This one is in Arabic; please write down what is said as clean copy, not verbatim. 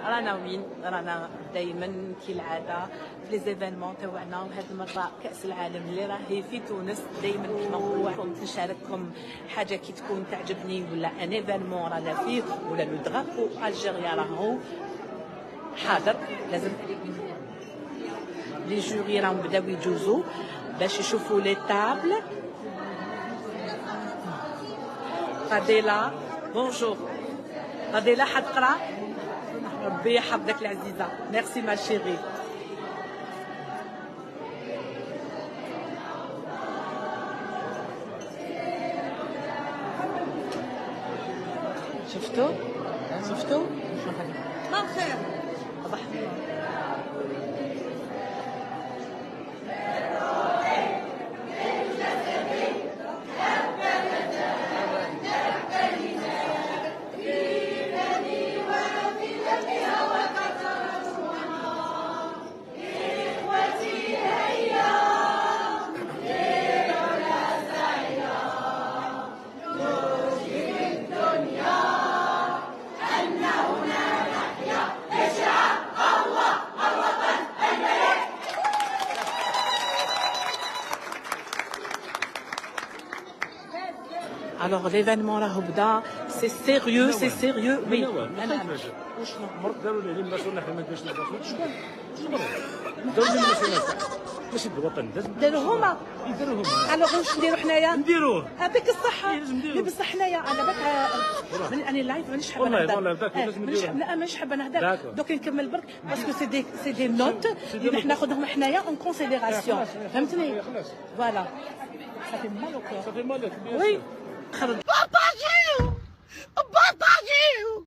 رانا وين رانا دائما كالعاده في لي زيفينمون تاعنا، وهذه المره كاس العالم اللي راهي في تونس. دائما كيما نقولوا كنت نشارككم حاجه كي تكون تعجبني ولا ان ايفينمون رانا فيه ولا لو درابو الجيريا راهو حاضر. لازم لي جوري راهم بداو يجوزوا باش يشوفوا لي تابل. فاديلا بونجور. فاديلا حتقرا؟ ربي يحفظك العزيزه. ميرسي ما شيري. شفتوا ما خير Alors l'événement راهو بدا. سي سيريو سي سيريو. وي انا وشنو مرض داروا ليه المسؤول نحن ما نديرش نباش شكون داروا ليه المسؤول ماشي الوطن داروا هما. يديروا هما. الوغ واش نديرو حنايا؟ نديروه يعطيك الصحة. لازم نديروه. لا بصح حنايا انا باك انا اللايف مانيش حابة والله نهضر. داك لازم نديروه. لا مانيش حابة نهضر. داكور. دوك نكمل برك باسكو سي دي نوت اللي نحن ناخذهم حنايا اون كونسيديراسيون. فهمتني؟ فوالا. صافي مال صافي مالك. وي خرج. Partagez-vous! Partagez-vous!